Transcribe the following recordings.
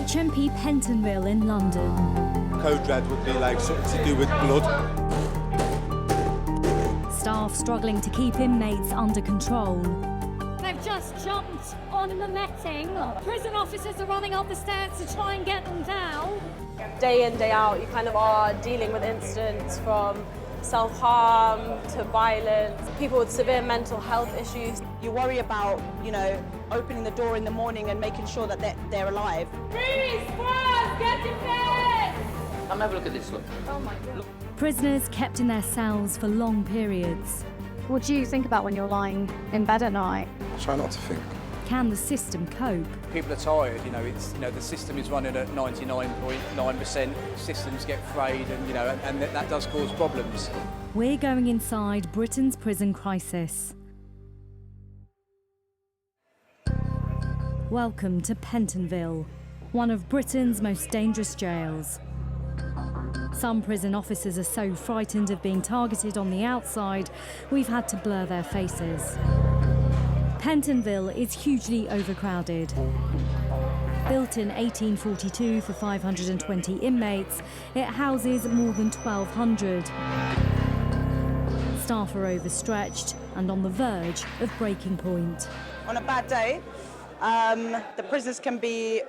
HMP Pentonville in London. Code red would be like something to do with blood. Staff struggling to keep inmates under control. They've just jumped on the netting. Prison officers are running up the stairs to try and get them down. Day in, day out, you kind of are dealing with incidents from self-harm to violence, people with severe mental health issues. You worry about, opening the door in the morning and making sure that they're alive. Freeze! Squad! Get your bed! Come have a look at this one. Oh my God. Prisoners kept in their cells for long periods. What do you think about when you're lying in bed at night? Try not to think. Can the system cope? People are tired, the system is running at 99.9%, systems get frayed and that does cause problems. We're going inside Britain's prison crisis. Welcome to Pentonville, one of Britain's most dangerous jails. Some prison officers are so frightened of being targeted on the outside, we've had to blur their faces. Pentonville is hugely overcrowded. Built in 1842 for 520 inmates, it houses more than 1,200. Staff are overstretched and on the verge of breaking point. On a bad day, the prisoners can be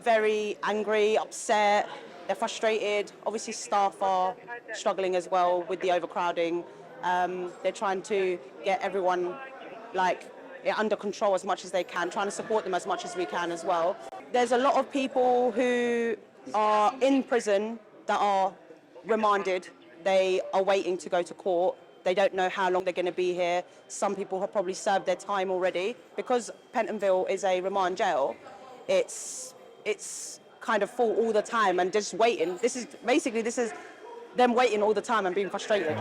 very angry, upset, they're frustrated. Obviously, staff are struggling as well with the overcrowding. They're trying to get everyone under control as much as they can, trying to support them as much as we can as well. There's a lot of people who are in prison that are remanded. They are waiting to go to court. They don't know how long they're going to be here. Some people have probably served their time already. Because Pentonville is a remand jail, it's kind of full all the time and just waiting. This is them waiting all the time and being frustrated.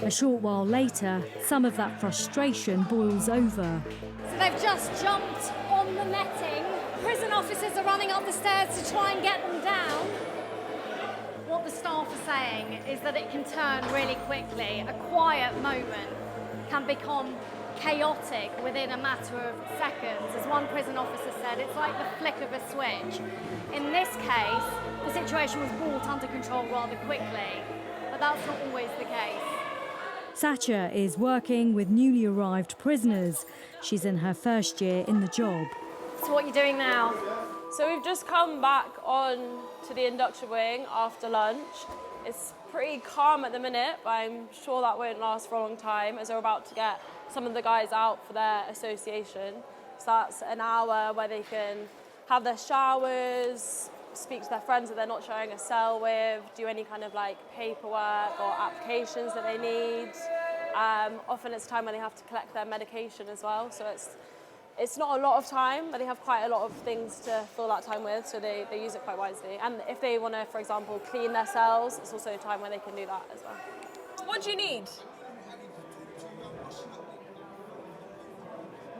A short while later, some of that frustration boils over. So they've just jumped on the netting. Prison officers are running up the stairs to try and get them down. What the staff are saying is that it can turn really quickly. A quiet moment can become chaotic within a matter of seconds. As one prison officer said, it's like the flick of a switch. In this case, the situation was brought under control rather quickly, but that's not always the case. Sacha is working with newly arrived prisoners. She's in her first year in the job. So what are you doing now? So we've just come back on to the induction wing after lunch. It's pretty calm at the minute, but I'm sure that won't last for a long time as we're about to get some of the guys out for their association. So that's an hour where they can have their showers, speak to their friends that they're not sharing a cell with, do any kind of paperwork or applications that they need. Often it's time when they have to collect their medication as well, so it's not a lot of time, but they have quite a lot of things to fill that time with, so they use it quite wisely. And if they want to, for example, clean their cells, it's also a time when they can do that as well. What do you need?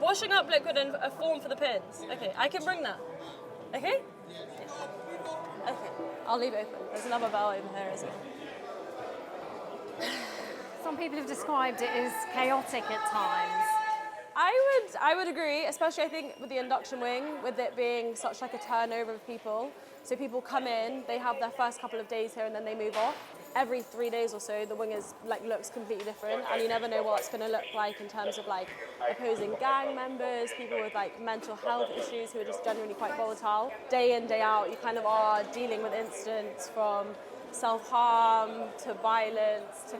Washing up liquid and a form for the pins. Okay, I can bring that. Okay? Okay, I'll leave it open. There's another bell over here as well. Some people have described it as chaotic at times. I would agree, especially I think with the induction wing, with it being such a turnover of people. So people come in, they have their first couple of days here and then they move off. Every 3 days or so, the wing looks completely different, and you never know what it's going to look like in terms of opposing gang members, people with mental health issues who are just generally quite volatile. Day in, day out, you kind of are dealing with incidents from self-harm to violence to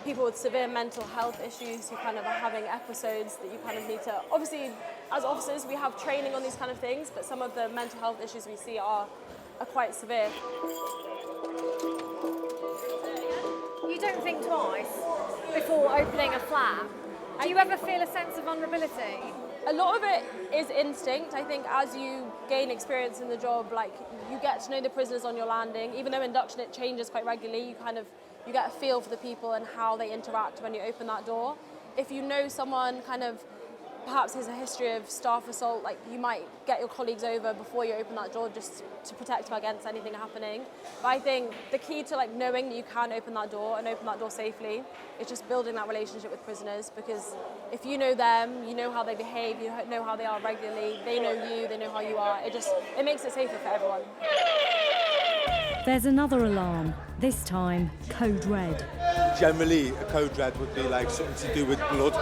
people with severe mental health issues who are having episodes that you need to... Obviously, as officers, we have training on these kind of things, but some of the mental health issues we see are quite severe. You don't think twice before opening a flap. Do you ever feel a sense of vulnerability? A lot of it is instinct. I think as you gain experience in the job, you get to know the prisoners on your landing. Even though induction, it changes quite regularly, you get a feel for the people and how they interact when you open that door. If you know someone perhaps there's a history of staff assault, like you might get your colleagues over before you open that door just to protect them against anything happening. But I think the key to like knowing that you can open that door and open that door safely is just building that relationship with prisoners, because if you know them, you know how they behave, you know how they are regularly, they know you, they know how you are. It makes it safer for everyone. There's another alarm, this time code red. Generally, a code red would be like something to do with blood.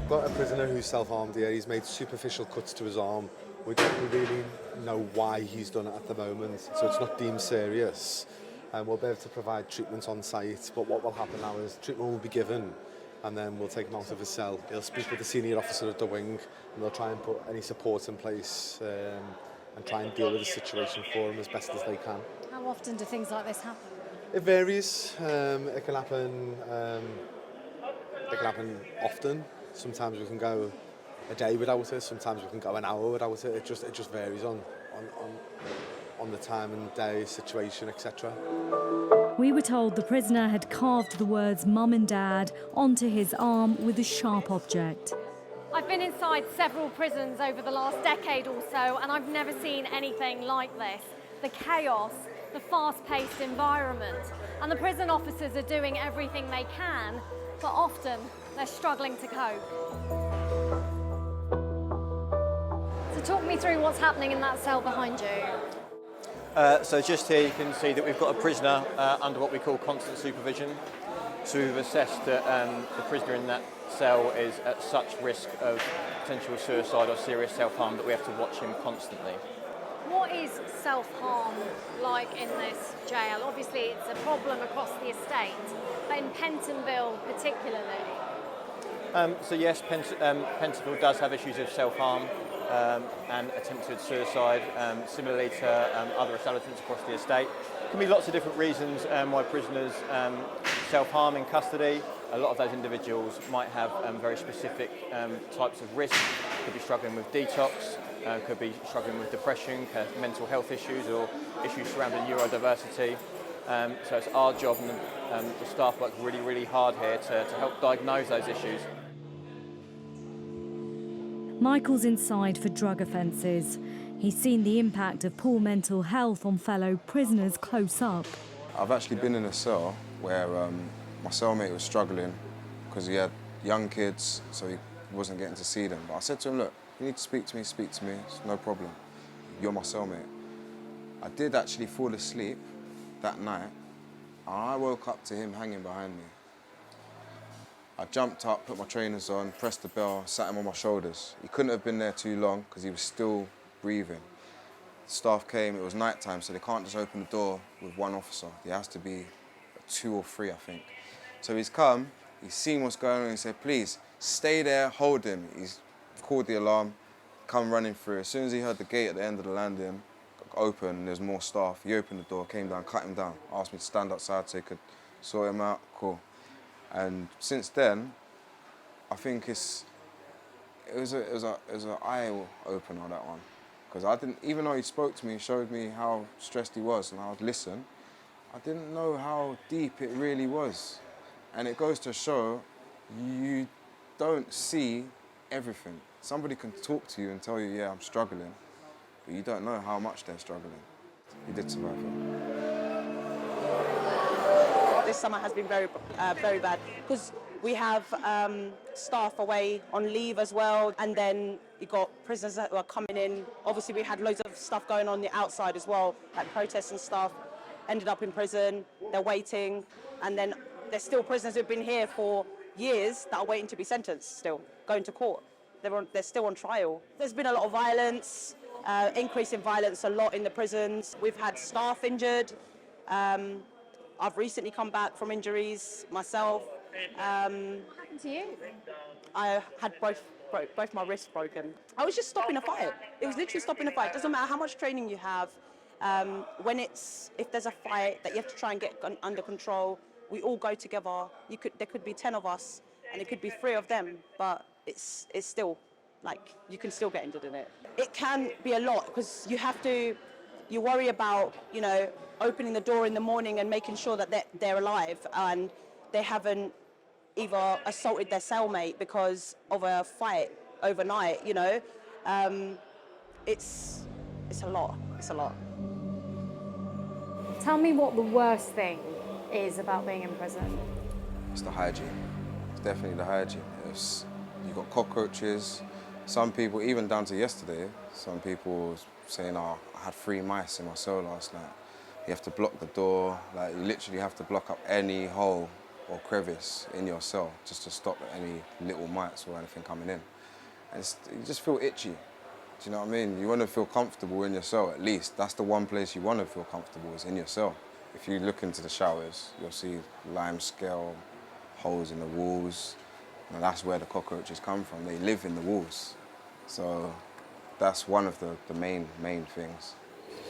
Got a prisoner who's self-harmed here. He's made superficial cuts to his arm. We don't really know why he's done it at the moment, so it's not deemed serious. And we'll be able to provide treatment on site, but what will happen now is treatment will be given, and then we'll take him out of his cell. He'll speak with the senior officer at the wing, and they'll try and put any support in place and try and deal with the situation for him as best as they can. How often do things like this happen? It varies. It can happen often. Sometimes we can go a day without it. Sometimes we can go an hour without it. It just varies on the time and day, situation, etc. We were told the prisoner had carved the words mum and dad onto his arm with a sharp object. I've been inside several prisons over the last decade or so, and I've never seen anything like this. The chaos, the fast-paced environment, and the prison officers are doing everything they can, but often they're struggling to cope. So talk me through what's happening in that cell behind you. So just here you can see that we've got a prisoner under what we call constant supervision. So we've assessed that the prisoner in that cell is at such risk of potential suicide or serious self-harm that we have to watch him constantly. What is self-harm like in this jail? Obviously it's a problem across the estate, but in Pentonville particularly. So yes, Pentonville does have issues of self-harm and attempted suicide, similarly to other establishments across the estate. There can be lots of different reasons why prisoners self-harm in custody. A lot of those individuals might have very specific types of risk. Could be struggling with detox, could be struggling with depression, mental health issues, or issues surrounding neurodiversity. So it's our job, and the staff work really, really hard here to help diagnose those issues. Michael's inside for drug offences. He's seen the impact of poor mental health on fellow prisoners close up. I've actually been in a cell where my cellmate was struggling because he had young kids, so he wasn't getting to see them. But I said to him, look, you need to speak to me, it's no problem. You're my cellmate. I did actually fall asleep that night, and I woke up to him hanging behind me. I jumped up, put my trainers on, pressed the bell, sat him on my shoulders. He couldn't have been there too long because he was still breathing. The staff came, it was night time, so they can't just open the door with one officer. There has to be 2 or 3, I think. So he's come, he's seen what's going on, and he said, please, stay there, hold him. He's called the alarm, come running through. As soon as he heard the gate at the end of the landing open, and there's more staff, he opened the door, came down, cut him down, asked me to stand outside so he could sort him out, cool. And since then, I think it was an eye opener, that one, because I didn't, even though he spoke to me, showed me how stressed he was, and I would listen, I didn't know how deep it really was. And it goes to show you don't see everything. Somebody can talk to you and tell you, yeah, I'm struggling, but you don't know how much they're struggling. He did survive it. This summer has been very bad because we have staff away on leave as well, and then you got prisoners that are coming in. Obviously, we had loads of stuff going on the outside as well, like protests and stuff. Ended up in prison, they're waiting, and then there's still prisoners who've been here for years that are waiting to be sentenced still, going to court. They're still on trial. There's been a lot of violence, increase in violence a lot in the prisons. We've had staff injured. I've recently come back from injuries myself. What happened to you? I had both my wrists broken. I was just stopping a fight. It was literally stopping a fight. It doesn't matter how much training you have. If there's a fight that you have to try and get under control, we all go together. There could be 10 of us, and it could be 3 of them, but it's still, like, you can still get injured in it. It can be a lot because you have to you worry about, you know, opening the door in the morning and making sure that they're alive and they haven't either assaulted their cellmate because of a fight overnight, you know. It's a lot. It's a lot. Tell me what the worst thing is about being in prison. It's the hygiene. It's definitely the hygiene. You've got cockroaches. Some people, even down to yesterday, some people saying, oh, I had 3 mice in my cell last night. You have to block the door. Like, you literally have to block up any hole or crevice in your cell just to stop any little mites or anything coming in. And you just feel itchy. Do you know what I mean? You want to feel comfortable in your cell, at least. That's the one place you want to feel comfortable, is in your cell. If you look into the showers, you'll see lime scale, holes in the walls. And that's where the cockroaches come from. They live in the walls. So that's one of the main things.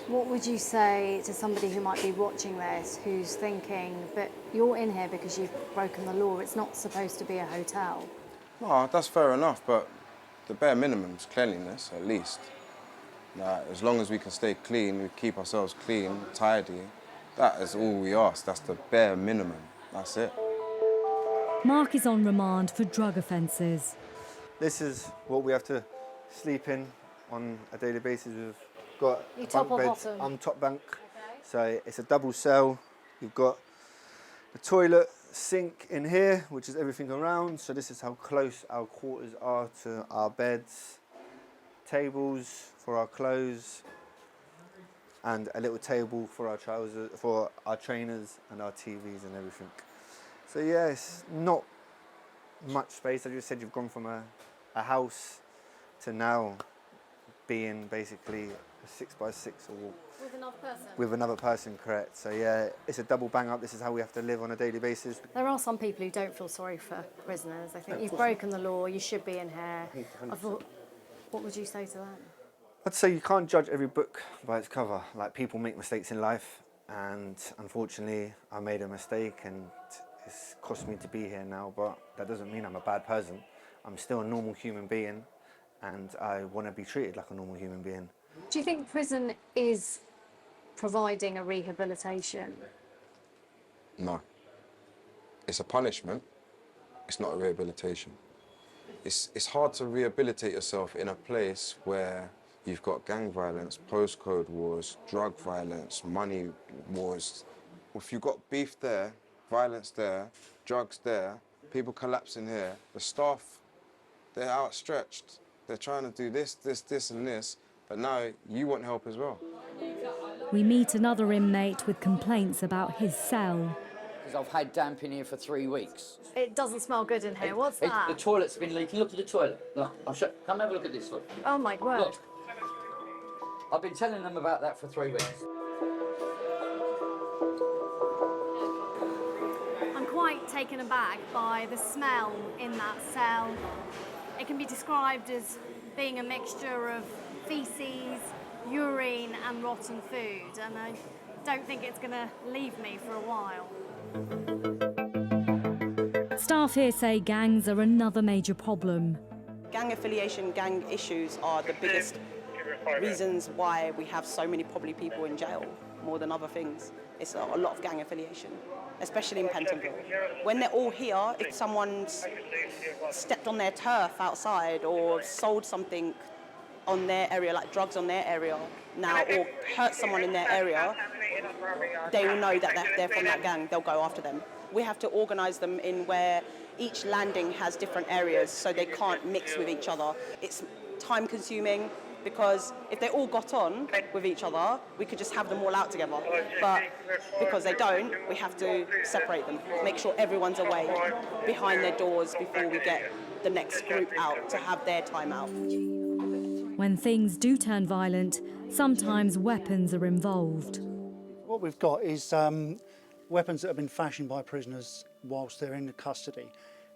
What would you say to somebody who might be watching this, who's thinking, but you're in here because you've broken the law, it's not supposed to be a hotel? No, that's fair enough, but the bare minimum is cleanliness, at least. As long as we can stay clean, we keep ourselves clean, tidy, that is all we ask. That's the bare minimum. That's it. Mark is on remand for drug offences. This is what we have to sleep in on a daily basis. We've got You a top bunk or bed. bottom? I'm top bunk. Okay. So it's a double cell. You've got the toilet, sink in here, which is everything around. So this is how close our quarters are to our beds. Tables for our clothes, and a little table for our trousers, for our trainers and our TVs and everything. So yeah, it's not much space. As you said, you've gone from a house to now being basically a 6x6 or With another person? with another person, correct. So yeah, it's a double bang up. This is how we have to live on a daily basis. There are some people who don't feel sorry for prisoners. They think you've broken the law, you should be in here. I thought, what would you say to that? I'd say you can't judge every book by its cover. Like, people make mistakes in life, and unfortunately I made a mistake and it's cost me to be here now, but that doesn't mean I'm a bad person. I'm still a normal human being and I want to be treated like a normal human being. Do you think prison is providing a rehabilitation? No. It's a punishment. It's not a rehabilitation. It's hard to rehabilitate yourself in a place where you've got gang violence, postcode wars, drug violence, money wars. If you've got beef there, violence there, drugs there, people collapsing here, the staff, they're outstretched. They're trying to do this, and this, but now you want help as well. We meet another inmate with complaints about his cell. Because I've had damp in here for 3 weeks. It doesn't smell good in here. What's that? The toilet's been leaking. Look at the toilet. Look, come have a look at this. Look. Oh my word. Look. I've been telling them about that for 3 weeks. I'm quite taken aback by the smell in that cell. It can be described as being a mixture of feces, urine and rotten food, and I don't think it's going to leave me for a while. Staff here say gangs are another major problem. Gang affiliation, gang issues are the biggest reasons why we have so many probably people in jail, more than other things. It's a lot of gang affiliation, especially in Pentonville. When they're all here, if someone's stepped on their turf outside or sold something on their area, like drugs on their area now, or hurt someone in their area, they will know that they're from that gang, they'll go after them. We have to organise them in where each landing has different areas so they can't mix with each other. It's time consuming because if they all got on with each other, we could just have them all out together. But because they don't, we have to separate them, make sure everyone's away behind their doors before we get the next group out to have their time out. When things do turn violent, sometimes weapons are involved. What we've got is weapons that have been fashioned by prisoners whilst they're in custody.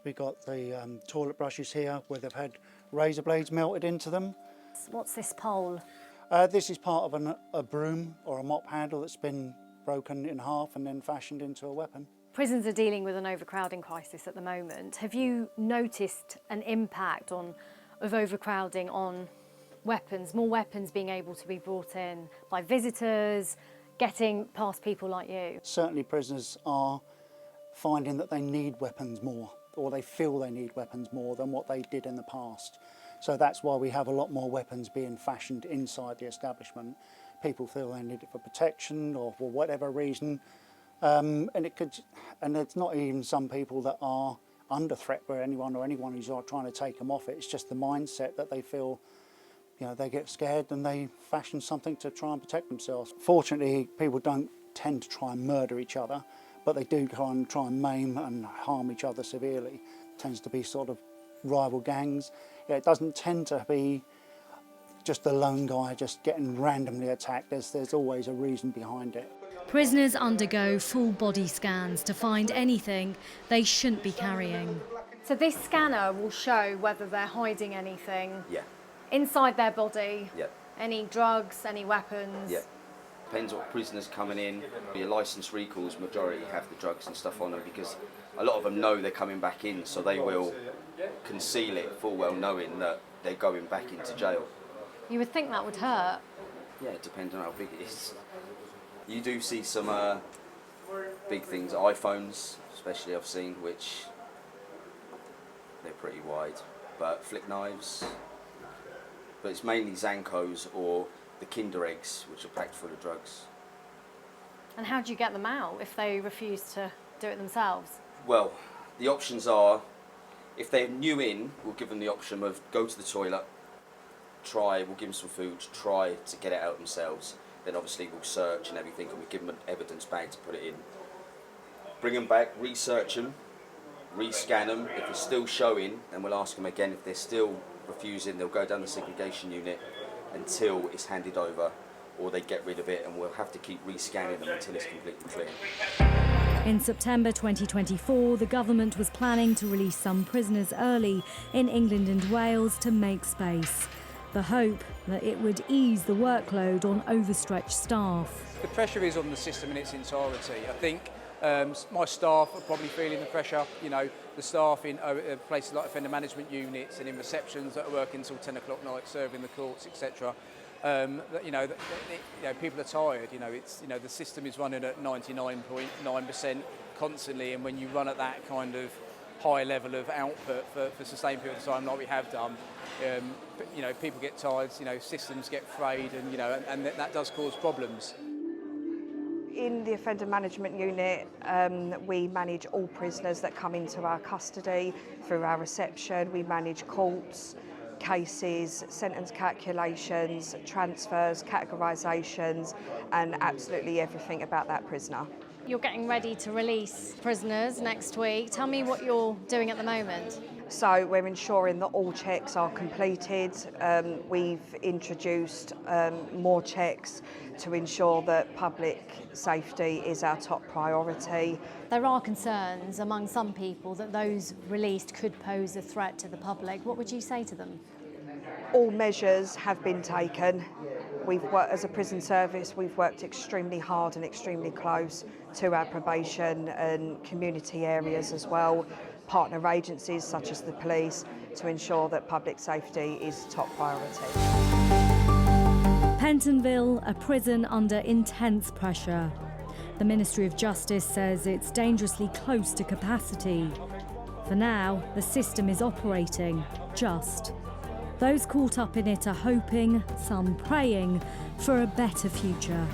We've got the toilet brushes here where they've had razor blades melted into them. What's this pole? This is part of a broom or a mop handle that's been broken in half and then fashioned into a weapon. Prisons are dealing with an overcrowding crisis at the moment. Have you noticed an impact of overcrowding on weapons, more weapons being able to be brought in by visitors, getting past people like you? Certainly prisoners are finding that they need weapons more, or they feel they need weapons more than what they did in the past. So that's why we have a lot more weapons being fashioned inside the establishment. People feel they need it for protection or for whatever reason. And it's not even some people that are under threat by anyone or anyone who's trying to take them off it. It's just the mindset that they feel, you know, they get scared and they fashion something to try and protect themselves. Fortunately, people don't tend to try and murder each other, but they do try and maim and harm each other severely. It tends to be sort of rival gangs. Yeah, it doesn't tend to be just the lone guy just getting randomly attacked. There's always a reason behind it. Prisoners undergo full body scans to find anything they shouldn't be carrying. So this scanner will show whether they're hiding anything inside their body, any drugs, any weapons. Depends what prisoners coming in. Your licensed recalls, majority have the drugs and stuff on them because a lot of them know they're coming back in, so they will conceal it full well knowing that they're going back into jail. You would think that would hurt. Yeah, it depends on how big it is. You do see some big things, iPhones especially I've seen, which they're pretty wide, but flick knives, but it's mainly Zankos or the Kinder eggs, which are packed full of drugs. And how do you get them out if they refuse to do it themselves? Well, the options are, if they're new in, we'll give them the option of go to the toilet, we'll give them some food, try to get it out themselves. Then obviously we'll search and everything, and we give them an evidence bag to put it in. Bring them back, research them, re-scan them. If it's still showing, then we'll ask them again. If they're still refusing, they'll go down the segregation unit until it's handed over, or they get rid of it, and we'll have to keep re-scanning them until it's completely clear. In September 2024, the government was planning to release some prisoners early in England and Wales to make space. The hope that it would ease the workload on overstretched staff. The pressure is on the system in its entirety. I think my staff are probably feeling the pressure. You know, the staff in places like offender management units and in receptions that are working until 10 o'clock night, serving the courts, etc. People are tired. The system is running at 99.9% constantly, and when you run at that kind of high level of output for sustained period of time like we have done, people get tired, systems get frayed, and that does cause problems. In the offender management unit, we manage all prisoners that come into our custody through our reception. We manage courts, cases, sentence calculations, transfers, categorisations, and absolutely everything about that prisoner. You're getting ready to release prisoners next week. Tell me what you're doing at the moment. So we're ensuring that all checks are completed. We've introduced more checks to ensure that public safety is our top priority. There are concerns among some people that those released could pose a threat to the public. What would you say to them? All measures have been taken. We've worked as a prison service, we've worked extremely hard and extremely close to our probation and community areas as well, partner agencies such as the police, to ensure that public safety is top priority. Pentonville, a prison under intense pressure. The Ministry of Justice says it's dangerously close to capacity. For now, the system is operating just. Those caught up in it are hoping, some praying, for a better future.